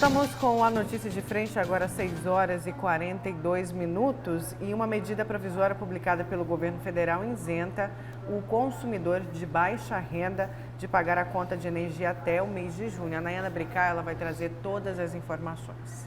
Voltamos com a notícia de frente, agora 6 horas e 42 minutos. E uma medida provisória publicada pelo governo federal isenta o consumidor de baixa renda de pagar a conta de energia até o mês de junho. A Nayana Bricá, ela vai trazer todas as informações.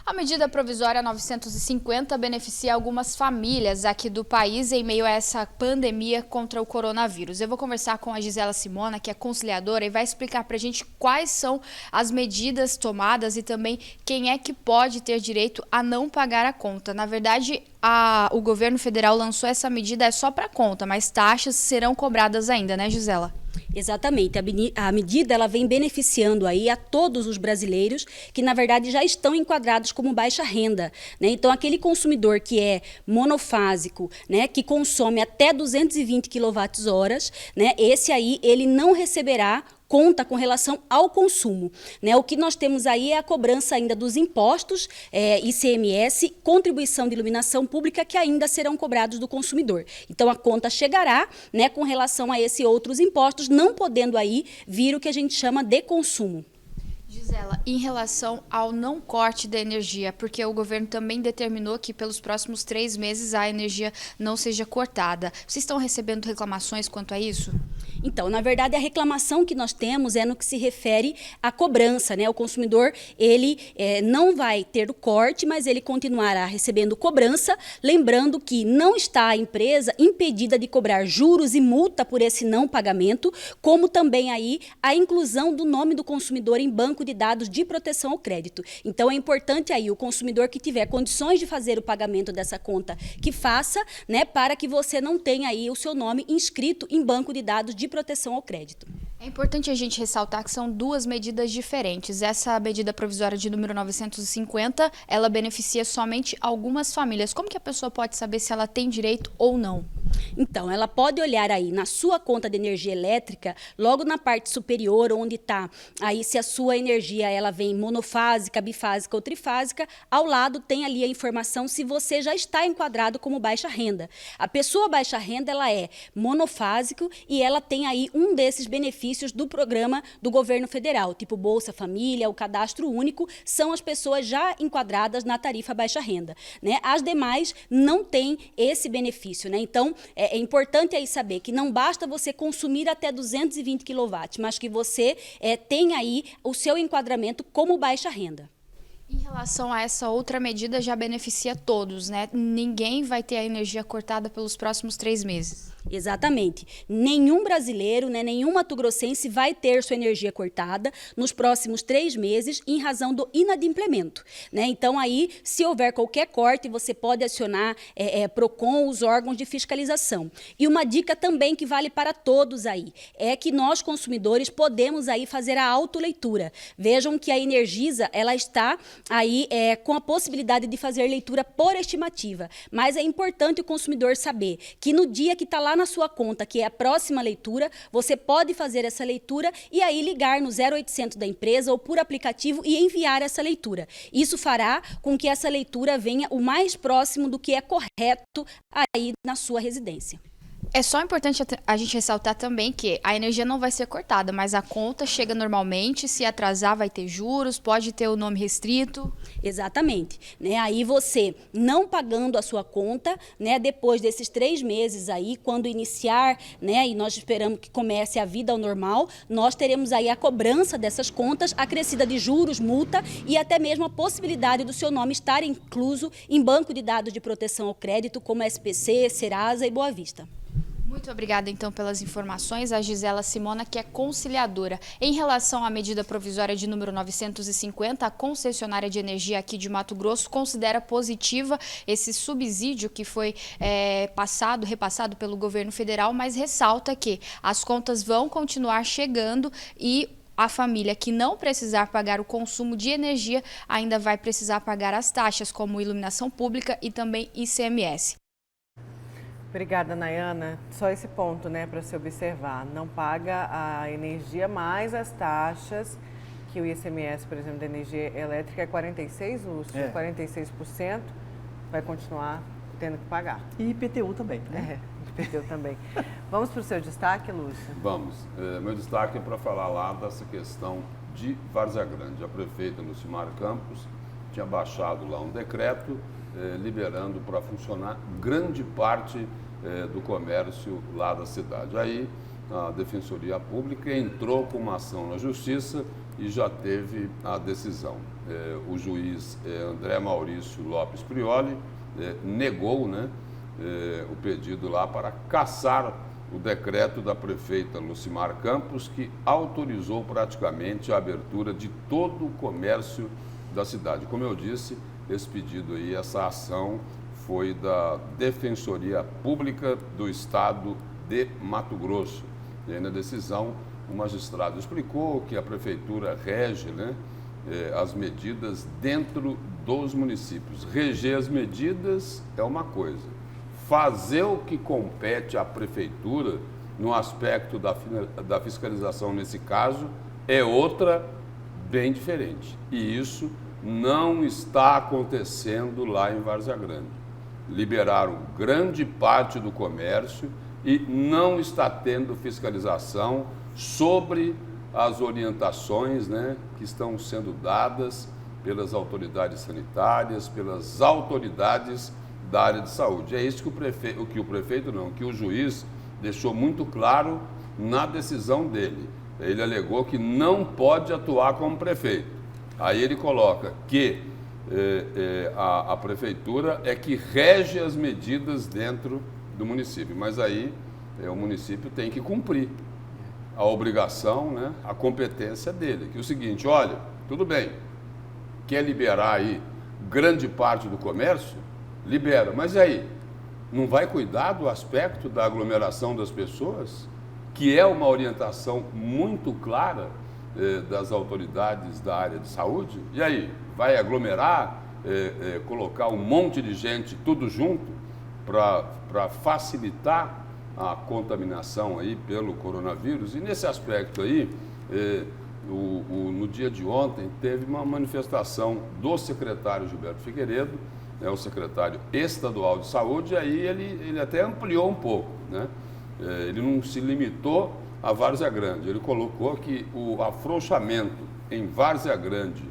A medida provisória 950 beneficia algumas famílias aqui do país em meio a essa pandemia contra o coronavírus. Eu vou conversar com a Gisela Simona, que é conciliadora, e vai explicar para a gente quais são as medidas tomadas e também quem é que pode ter direito a não pagar a conta. Na verdade, o governo federal lançou essa medida só para conta, mas taxas serão cobradas ainda, né, Gisela? Exatamente, a medida ela vem beneficiando aí a todos os brasileiros que na verdade já estão enquadrados como baixa renda, né? Então aquele consumidor que é monofásico, né, que consome até 220 kWh, né, esse aí ele não receberá conta com relação ao consumo, né? O que nós temos aí é a cobrança ainda dos impostos, ICMS, contribuição de iluminação pública, que ainda serão cobrados do consumidor. Então a conta chegará, né, com relação a esses outros impostos, não podendo aí vir o que a gente chama de consumo. Gisela, em relação ao não corte da energia, porque o governo também determinou que pelos próximos 3 meses a energia não seja cortada. Vocês estão recebendo reclamações quanto a isso? Então, na verdade, a reclamação que nós temos é no que se refere à cobrança, né? O consumidor, ele não vai ter o corte, mas ele continuará recebendo cobrança, lembrando que não está a empresa impedida de cobrar juros e multa por esse não pagamento, como também aí a inclusão do nome do consumidor em banco de dados de proteção ao crédito. Então, é importante aí o consumidor que tiver condições de fazer o pagamento dessa conta, que faça, né, para que você não tenha aí o seu nome inscrito em banco de dados de proteção ao crédito. É importante a gente ressaltar que são duas medidas diferentes. Essa medida provisória de número 950, ela beneficia somente algumas famílias. Como que a pessoa pode saber se ela tem direito ou não? Então, ela pode olhar aí na sua conta de energia elétrica, logo na parte superior, onde está aí se a sua energia ela vem monofásica, bifásica ou trifásica, ao lado tem ali a informação se você já está enquadrado como baixa renda. A pessoa baixa renda, ela é monofásico e ela tem aí um desses benefícios do programa do governo federal, tipo Bolsa Família, o Cadastro Único, são as pessoas já enquadradas na tarifa baixa renda, né? As demais não têm esse benefício, né? Então, é importante aí saber que não basta você consumir até 220 kW, mas que você tenha aí o seu enquadramento como baixa renda. Em relação a essa outra medida, já beneficia todos, né? Ninguém vai ter a energia cortada pelos próximos 3 meses. Exatamente. Nenhum brasileiro, né, nenhum mato-grossense vai ter sua energia cortada nos próximos 3 meses em razão do inadimplemento, né? Então, aí, se houver qualquer corte, você pode acionar PROCON, os órgãos de fiscalização. E uma dica também que vale para todos aí, é que nós, consumidores, podemos aí fazer a autoleitura. Vejam que a Energisa, ela está aí com a possibilidade de fazer leitura por estimativa, mas é importante o consumidor saber que no dia que está lá na sua conta, que é a próxima leitura, você pode fazer essa leitura e aí ligar no 0800 da empresa ou por aplicativo e enviar essa leitura. Isso fará com que essa leitura venha o mais próximo do que é correto aí na sua residência. É só importante a gente ressaltar também que a energia não vai ser cortada, mas a conta chega normalmente, se atrasar vai ter juros, pode ter o nome restrito. Exatamente, né? Aí você não pagando a sua conta, né, depois desses 3 meses aí, quando iniciar, né, e nós esperamos que comece a vida ao normal, nós teremos aí a cobrança dessas contas, acrescida de juros, multa e até mesmo a possibilidade do seu nome estar incluso em banco de dados de proteção ao crédito, como SPC, Serasa e Boa Vista. Muito obrigada, então, pelas informações. A Gisela Simona, que é conciliadora. Em relação à medida provisória de número 950, a concessionária de energia aqui de Mato Grosso considera positiva esse subsídio que foi repassado pelo governo federal, mas ressalta que as contas vão continuar chegando e a família que não precisar pagar o consumo de energia ainda vai precisar pagar as taxas, como iluminação pública e também ICMS. Obrigada, Nayana. Só esse ponto, né, para se observar. Não paga a energia mais as taxas, que o ICMS, por exemplo, da energia elétrica é 46%, 46%, vai continuar tendo que pagar. E IPTU também, né? perdeu também. Vamos para o seu destaque, Lúcia? Vamos. Meu destaque é para falar lá dessa questão de Várzea Grande. A prefeita Lucimar Campos tinha baixado lá um decreto liberando para funcionar grande parte do comércio lá da cidade. Aí a Defensoria Pública entrou com uma ação na Justiça e já teve a decisão. O juiz André Maurício Lopes Prioli negou, né, o pedido lá para cassar o decreto da prefeita Lucimar Campos, que autorizou praticamente a abertura de todo o comércio da cidade. Como eu disse, esse pedido aí, essa ação foi da Defensoria Pública do Estado de Mato Grosso. E aí na decisão o magistrado explicou que a prefeitura rege, né, as medidas dentro dos municípios. Reger as medidas é uma coisa. Fazer o que compete à prefeitura, no aspecto da fiscalização nesse caso, é outra bem diferente. E isso não está acontecendo lá em Várzea Grande. Liberaram grande parte do comércio e não está tendo fiscalização sobre as orientações, né, que estão sendo dadas pelas autoridades sanitárias, pelas autoridades da área de saúde. É isso que o juiz deixou muito claro na decisão dele. Ele alegou que não pode atuar como prefeito. Aí ele coloca que a prefeitura é que rege as medidas dentro do município, mas aí o município tem que cumprir a obrigação, né, a competência dele. Que é o seguinte, olha, tudo bem, quer liberar aí grande parte do comércio? Libera, mas e aí? Não vai cuidar do aspecto da aglomeração das pessoas? Que é uma orientação muito clara das autoridades da área de saúde? E aí? Vai aglomerar, colocar um monte de gente tudo junto para facilitar a contaminação aí pelo coronavírus? E nesse aspecto aí, no dia de ontem, teve uma manifestação do secretário Gilberto Figueiredo, o secretário estadual de saúde, e aí ele até ampliou um pouco, né? Ele não se limitou a Várzea Grande, ele colocou que o afrouxamento em Várzea Grande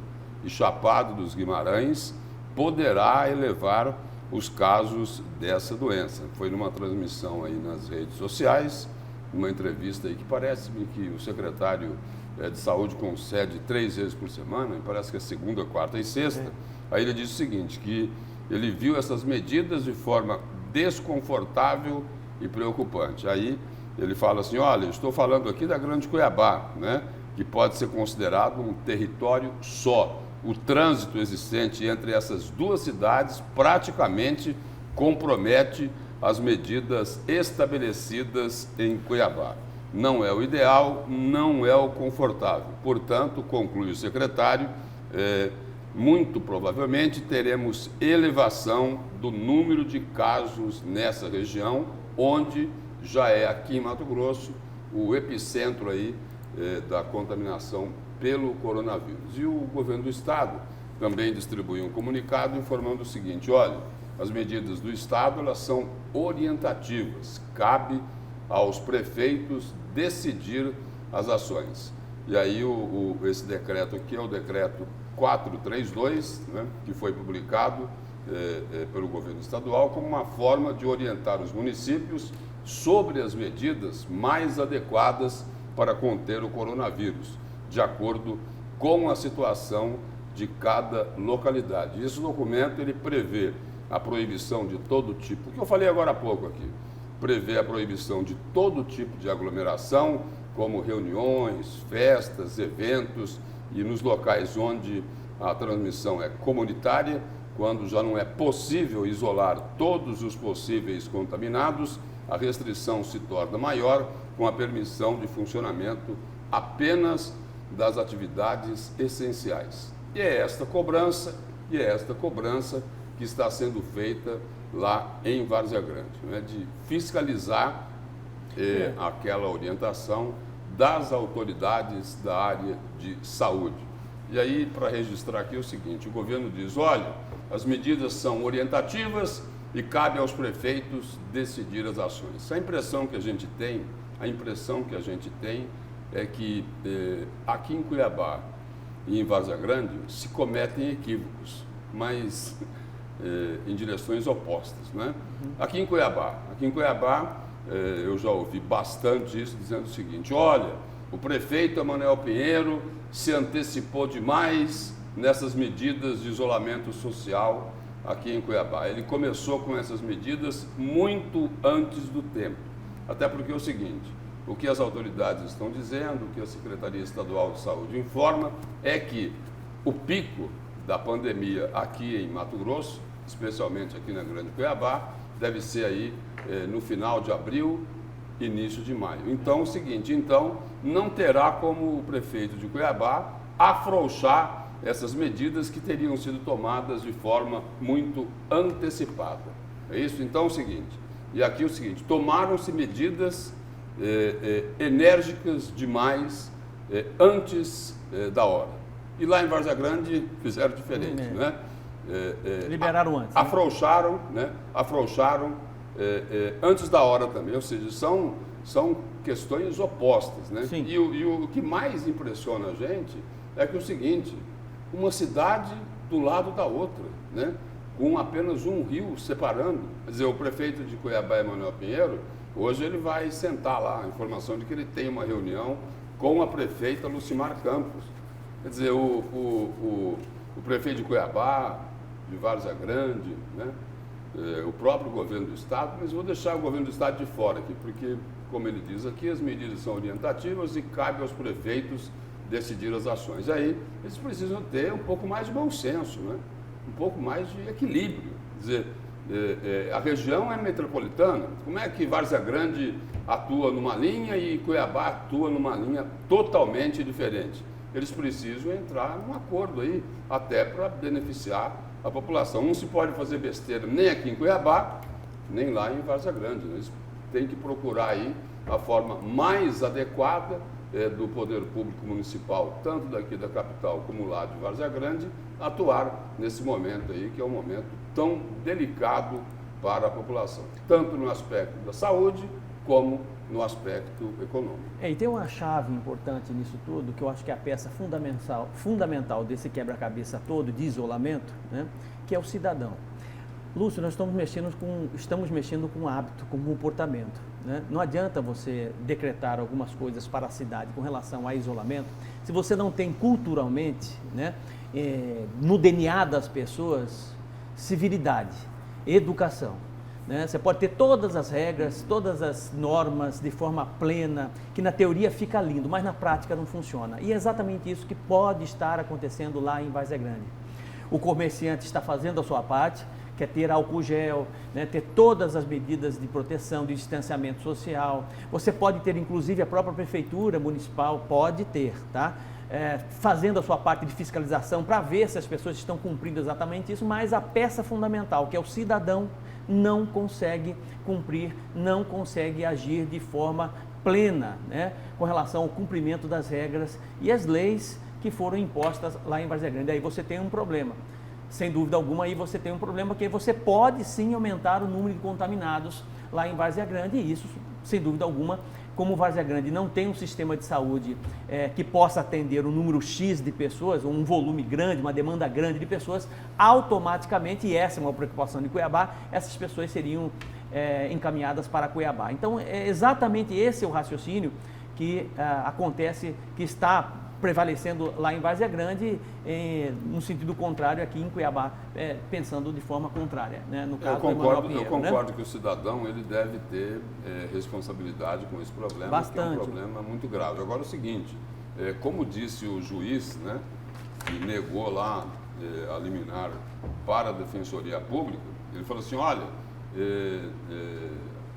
e Chapada dos Guimarães poderá elevar os casos dessa doença. Foi numa transmissão aí nas redes sociais, uma entrevista aí que parece-me que o secretário de saúde concede 3 vezes por semana, parece que é segunda, quarta e sexta. Aí ele disse o seguinte, que ele viu essas medidas de forma desconfortável e preocupante. Aí ele fala assim, olha, eu estou falando aqui da Grande Cuiabá, né, que pode ser considerado um território só. O trânsito existente entre essas duas cidades praticamente compromete as medidas estabelecidas em Cuiabá. Não é o ideal, não é o confortável. Portanto, conclui o secretário, muito provavelmente teremos elevação do número de casos nessa região, onde já é aqui em Mato Grosso o epicentro aí da contaminação pelo coronavírus. E o governo do estado também distribuiu um comunicado informando o seguinte, olha, as medidas do estado elas são orientativas, cabe aos prefeitos decidir as ações. E aí esse decreto aqui é o decreto 432, né, que foi publicado pelo governo estadual como uma forma de orientar os municípios sobre as medidas mais adequadas para conter o coronavírus, de acordo com a situação de cada localidade. Esse documento ele prevê a proibição de todo tipo, o que eu falei agora há pouco aqui, prevê a proibição de todo tipo de aglomeração, como reuniões, festas, eventos e nos locais onde a transmissão é comunitária, quando já não é possível isolar todos os possíveis contaminados, a restrição se torna maior com a permissão de funcionamento apenas das atividades essenciais. E é esta cobrança que está sendo feita lá em Várzea Grande, né, de fiscalizar aquela orientação das autoridades da área de saúde. E aí, para registrar aqui o seguinte, o governo diz, olha, as medidas são orientativas, e cabe aos prefeitos decidir as ações. A impressão que a gente tem é que aqui em Cuiabá e em Várzea Grande se cometem equívocos, mas em direções opostas, né? Aqui em Cuiabá, eu já ouvi bastante isso, dizendo o seguinte: olha, o prefeito Emanuel Pinheiro se antecipou demais nessas medidas de isolamento social aqui em Cuiabá. Ele começou com essas medidas muito antes do tempo. Até porque é o seguinte, o que as autoridades estão dizendo, o que a Secretaria Estadual de Saúde informa, é que o pico da pandemia aqui em Mato Grosso, especialmente aqui na Grande Cuiabá, deve ser aí no final de abril, início de maio. Então, é o seguinte, não terá como o prefeito de Cuiabá afrouxar essas medidas que teriam sido tomadas de forma muito antecipada. É isso? Então, é o seguinte, tomaram-se medidas enérgicas demais antes da hora. E lá em Várzea Grande fizeram diferente, né? Liberaram antes. Afrouxaram, né? Antes da hora também, ou seja, são questões opostas, né? Sim. E o que mais impressiona a gente é que é o seguinte, uma cidade do lado da outra, né? Com apenas um rio separando. Quer dizer, o prefeito de Cuiabá, Emanuel Pinheiro, hoje ele vai sentar lá, a informação de que ele tem uma reunião com a prefeita Lucimar Campos. Quer dizer, o prefeito de Cuiabá, de Várzea Grande, né? O próprio governo do Estado, mas vou deixar o governo do Estado de fora aqui, porque, como ele diz aqui, as medidas são orientativas e cabe aos prefeitos decidir as ações. Aí eles precisam ter um pouco mais de bom senso, né? Um pouco mais de equilíbrio. Quer dizer, a região é metropolitana, como é que Várzea Grande atua numa linha e Cuiabá atua numa linha totalmente diferente? Eles precisam entrar num acordo aí, até para beneficiar a população. Não se pode fazer besteira nem aqui em Cuiabá, nem lá em Várzea Grande. Eles têm que procurar aí a forma mais adequada do poder público municipal, tanto daqui da capital como lá de Várzea Grande, atuar nesse momento aí, que é um momento tão delicado para a população, tanto no aspecto da saúde, como no aspecto econômico. E tem uma chave importante nisso tudo, que eu acho que é a peça fundamental desse quebra-cabeça todo de isolamento, né, que é o cidadão. Lúcio, nós estamos mexendo com hábito, com comportamento, né? Não adianta você decretar algumas coisas para a cidade com relação a isolamento, se você não tem culturalmente, né, no DNA das pessoas, civilidade, educação. Né? Você pode ter todas as regras, todas as normas de forma plena, que na teoria fica lindo, mas na prática não funciona. E é exatamente isso que pode estar acontecendo lá em Várzea Grande. O comerciante está fazendo a sua parte, quer ter álcool gel, né, ter todas as medidas de proteção, de distanciamento social. Você pode ter, inclusive, a própria prefeitura municipal pode ter, tá? Fazendo a sua parte de fiscalização para ver se as pessoas estão cumprindo exatamente isso, mas a peça fundamental, que é o cidadão, não consegue cumprir, não consegue agir de forma plena, né, com relação ao cumprimento das regras e as leis que foram impostas lá em Várzea Grande. Aí você tem um problema. Sem dúvida alguma, aí você tem um problema que você pode sim aumentar o número de contaminados lá em Várzea Grande, e isso, sem dúvida alguma, como Várzea Grande não tem um sistema de saúde que possa atender um número X de pessoas, um volume grande, uma demanda grande de pessoas, automaticamente, e essa é uma preocupação de Cuiabá, essas pessoas seriam encaminhadas para Cuiabá. Então, é exatamente esse o raciocínio que acontece, que está prevalecendo lá em Várzea Grande, no sentido contrário aqui em Cuiabá, pensando de forma contrária, né? No caso, eu concordo que o cidadão ele deve ter responsabilidade com esse problema, bastante. Que é um problema muito grave. Agora é o seguinte, como disse o juiz, né, que negou lá a liminar para a Defensoria Pública, ele falou assim, olha,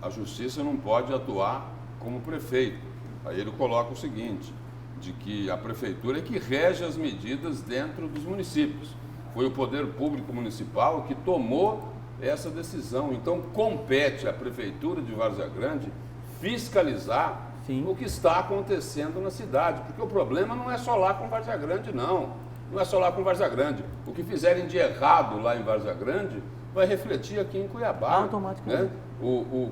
a Justiça não pode atuar como prefeito. Aí ele coloca o seguinte, de que a prefeitura é que rege as medidas dentro dos municípios. Foi o poder público municipal que tomou essa decisão. Então, compete à prefeitura de Várzea Grande fiscalizar o que está acontecendo na cidade, porque o problema não é só lá com Várzea Grande, não. Não é só lá com Várzea Grande. O que fizerem de errado lá em Várzea Grande vai refletir aqui em Cuiabá. Automaticamente. Né?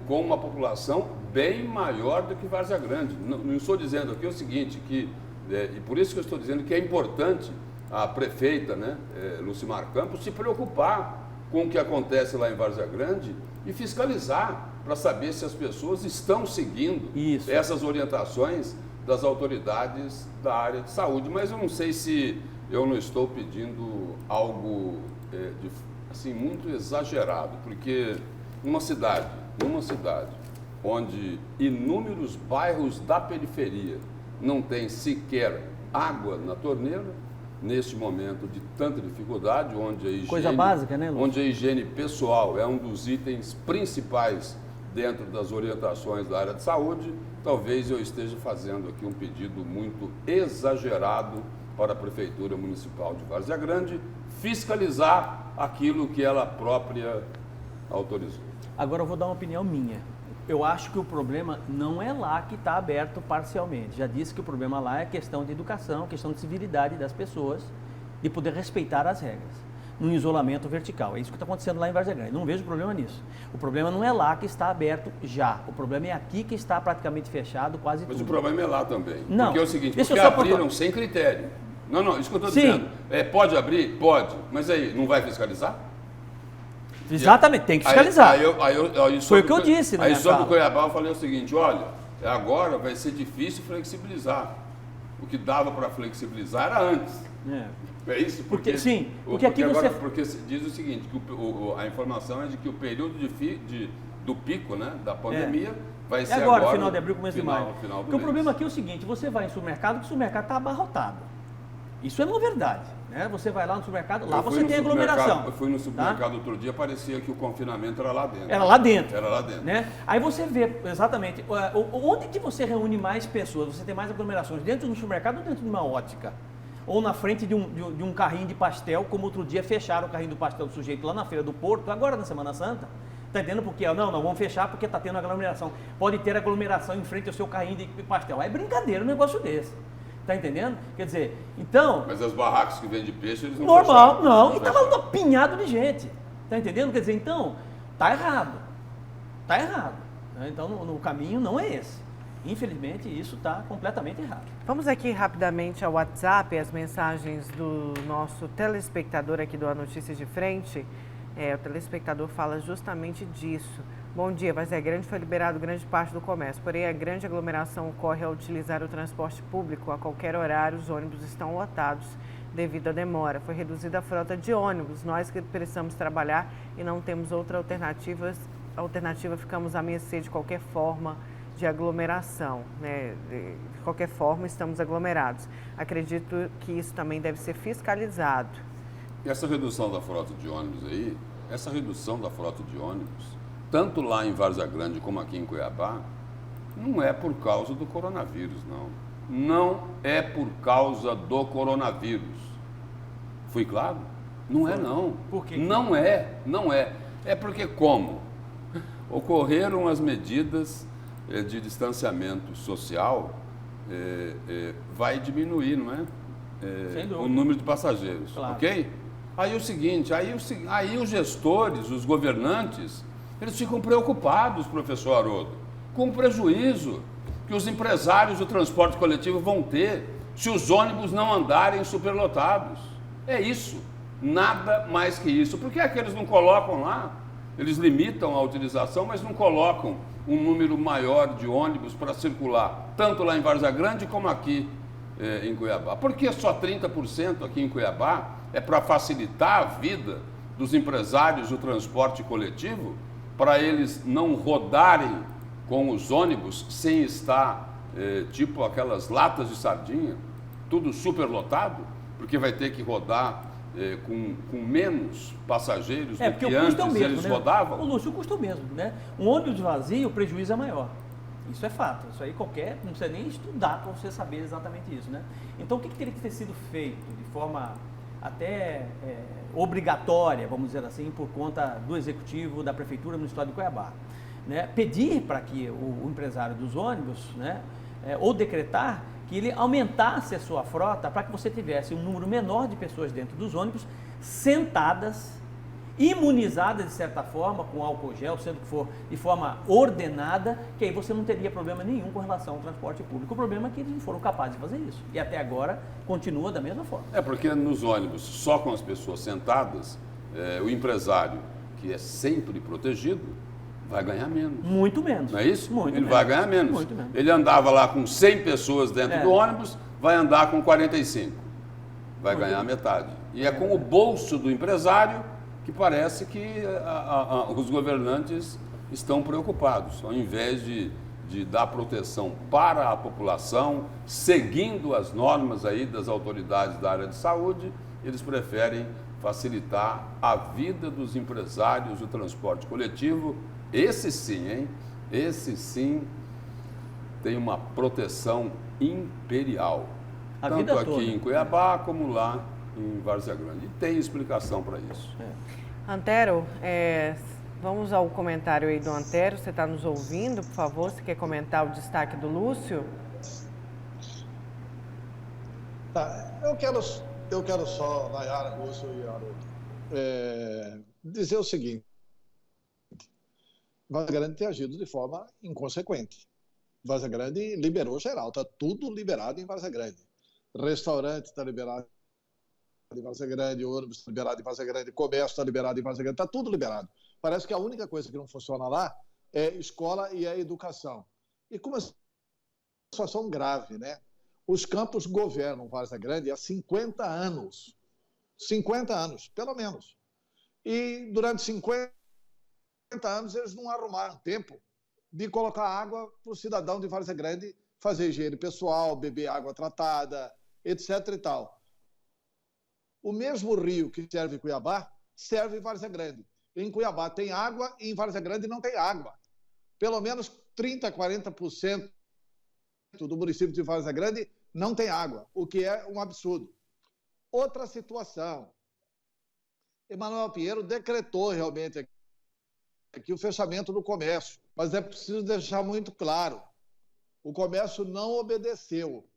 Com uma população bem maior do que Várzea Grande. Não estou dizendo aqui o seguinte, e por isso que eu estou dizendo que é importante a prefeita, né, Lucimar Campos, se preocupar com o que acontece lá em Várzea Grande e fiscalizar para saber se as pessoas estão seguindo essas orientações das autoridades da área de saúde. Mas eu não sei se eu não estou pedindo algo assim, muito exagerado, porque numa cidade onde inúmeros bairros da periferia não tem sequer água na torneira, neste momento de tanta dificuldade, onde a higiene, coisa básica, né, Lúcio? Onde a higiene pessoal é um dos itens principais dentro das orientações da área de saúde, talvez eu esteja fazendo aqui um pedido muito exagerado para a Prefeitura Municipal de Várzea Grande fiscalizar aquilo que ela própria autorizou. Agora eu vou dar uma opinião minha. Eu acho que o problema não é lá que está aberto parcialmente. Já disse que o problema lá é questão de educação, questão de civilidade das pessoas, de poder respeitar as regras, num isolamento vertical. É isso que está acontecendo lá em Várzea Grande. Não vejo problema nisso. O problema não é lá que está aberto já. O problema é aqui que está praticamente fechado quase tudo. Mas o problema é lá também. Não. Porque é o seguinte, porque abriram sem critério. Não, isso que eu estou dizendo. Pode abrir? Pode. Mas aí, não vai fiscalizar? Exatamente, tem que fiscalizar. Foi o que eu disse, né? Aí sobre o Cuiabá eu falei o seguinte, olha, agora vai ser difícil flexibilizar. O que dava para flexibilizar era antes. É isso? Porque aqui agora, porque diz o seguinte, que a informação é de que o período do pico, né, da pandemia vai ser agora, final de abril, começo de maio. Porque o problema aqui é o seguinte, você vai em supermercado, que o supermercado está abarrotado. Isso é uma verdade. Né? Você vai lá no supermercado, lá você tem aglomeração. Eu fui no supermercado outro dia, parecia que o confinamento era lá dentro. Era lá dentro. Era lá dentro. Né? Aí você vê exatamente onde que você reúne mais pessoas, você tem mais aglomerações, dentro do supermercado ou dentro de uma ótica? Ou na frente de um carrinho de pastel, como outro dia fecharam o carrinho do pastel do sujeito lá na Feira do Porto, agora na Semana Santa. Está entendendo por quê? Não, vamos fechar porque está tendo aglomeração. Pode ter aglomeração em frente ao seu carrinho de pastel. É brincadeira um negócio desse. Tá entendendo? Quer dizer, então... Mas as barracas que vendem peixe, eles não normal, não. E estava apinhado de gente. Tá entendendo? Quer dizer, então, tá errado. Tá errado. Então, no caminho não é esse. Infelizmente, isso está completamente errado. Vamos aqui rapidamente ao WhatsApp, as mensagens do nosso telespectador aqui do A Notícias de Frente. O telespectador fala justamente disso. Bom dia, Várzea Grande foi liberado grande parte do comércio, porém a grande aglomeração ocorre ao utilizar o transporte público. A qualquer horário os ônibus estão lotados devido à demora. Foi reduzida a frota de ônibus. Nós que precisamos trabalhar e não temos outra alternativa, ficamos à mercê de qualquer forma de aglomeração. Né? De qualquer forma, estamos aglomerados. Acredito que isso também deve ser fiscalizado. E essa redução da frota de ônibus aí, tanto lá em Várzea Grande como aqui em Cuiabá, não é por causa do coronavírus, não. Não é por causa do coronavírus. Fui claro? Não é, não. Por quê? Não é. É porque como? Ocorreram as medidas de distanciamento social, vai diminuir, não é? O número de passageiros, claro. Ok? Aí é o seguinte, aí os gestores, os governantes, eles ficam preocupados, professor Haroldo, com o prejuízo que os empresários do transporte coletivo vão ter se os ônibus não andarem superlotados. É isso, nada mais que isso. Por que é que eles não colocam lá? Eles limitam a utilização, mas não colocam um número maior de ônibus para circular, tanto lá em Várzea Grande como aqui em Cuiabá. Por que só 30% aqui em Cuiabá é para facilitar a vida dos empresários do transporte coletivo, para eles não rodarem com os ônibus sem estar, tipo aquelas latas de sardinha, tudo superlotado, porque vai ter que rodar com menos passageiros do que antes eles rodavam? O Lúcio, o custo é o mesmo, né? Um ônibus vazio, o prejuízo é maior. Isso é fato. Isso aí não precisa nem estudar para você saber exatamente isso, né? Então, o que teria que ter sido feito de forma até obrigatória, vamos dizer assim, por conta do Executivo, da Prefeitura no estado de Cuiabá? Né? Pedir para que o empresário dos ônibus, né, ou decretar que ele aumentasse a sua frota para que você tivesse um número menor de pessoas dentro dos ônibus, sentadas imunizada de certa forma, com álcool gel, sendo que for de forma ordenada, que aí você não teria problema nenhum com relação ao transporte público. O problema é que eles não foram capazes de fazer isso. E até agora continua da mesma forma. É porque nos ônibus, só com as pessoas sentadas, o empresário, que é sempre protegido, vai ganhar menos. Muito menos. Não é isso? Muito Ele menos. vai ganhar menos. Muito menos. Ele andava lá com 100 pessoas dentro do ônibus, vai andar com 45. Vai ganhar metade. E é com o bolso do empresário que parece que os governantes estão preocupados. Ao invés de dar proteção para a população, seguindo as normas aí das autoridades da área de saúde, eles preferem facilitar a vida dos empresários do transporte coletivo. Esse sim, hein? Esse sim tem uma proteção imperial. A Tanto vida aqui toda. em Cuiabá como lá em Várzea Grande. E tem explicação para isso. Antero, vamos ao comentário aí do Antero. Você está nos ouvindo, por favor? Você quer comentar o destaque do Lúcio? Tá, eu quero só, Nayara, Lúcio e Haroldo, dizer o seguinte. Várzea Grande tem agido de forma inconsequente. Várzea Grande liberou geral, está tudo liberado em Várzea Grande. Restaurante está liberado em Várzea Grande, ônibus está liberado em Várzea Grande, comércio está liberado em Várzea Grande, está tudo liberado. Parece que a única coisa que não funciona lá é escola e a educação. E como é uma situação grave, né? Os campos governam Várzea Grande há 50 anos. 50 anos, pelo menos. E durante 50 anos eles não arrumaram tempo de colocar água para o cidadão de Várzea Grande fazer higiene pessoal, beber água tratada, etc. e tal. O mesmo rio que serve Cuiabá, serve Várzea Grande. Em Cuiabá tem água e em Várzea Grande não tem água. Pelo menos 30%, 40% do município de Várzea Grande não tem água, o que é um absurdo. Outra situação. Emanuel Pinheiro decretou realmente aqui o fechamento do comércio, mas é preciso deixar muito claro, o comércio não obedeceu.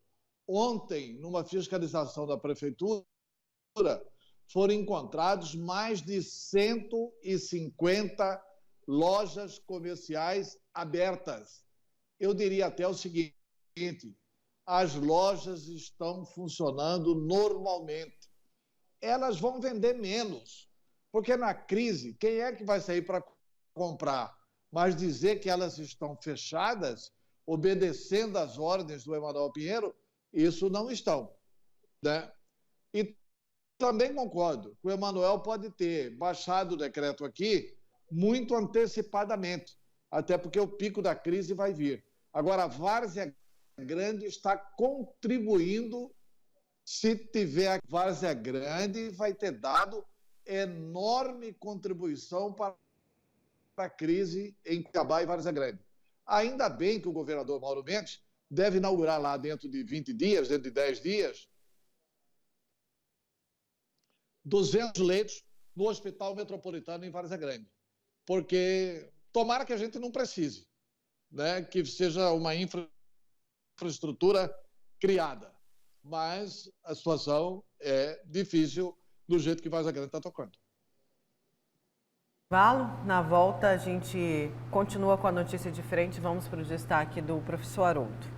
Ontem, numa fiscalização da prefeitura, foram encontrados mais de 150 lojas comerciais abertas. Eu diria até o seguinte, as lojas estão funcionando normalmente. Elas vão vender menos, porque na crise, quem é que vai sair para comprar? Mas dizer que elas estão fechadas, obedecendo às ordens do Emanuel Pinheiro, isso não estão, né? E também concordo que o Emanuel pode ter baixado o decreto aqui muito antecipadamente, até porque o pico da crise vai vir. Agora, a Várzea Grande está contribuindo, se tiver Várzea Grande, vai ter dado enorme contribuição para a crise em Cuiabá e Várzea Grande. Ainda bem que o governador Mauro Mendes deve inaugurar lá dentro de 20 dias, dentro de 10 dias, 200 leitos no Hospital Metropolitano em Várzea Grande. Porque tomara que a gente não precise, né? Que seja uma infraestrutura criada. Mas a situação é difícil do jeito que Várzea Grande está tocando. Na volta a gente continua com a notícia de frente. Vamos para o destaque do professor Haroldo.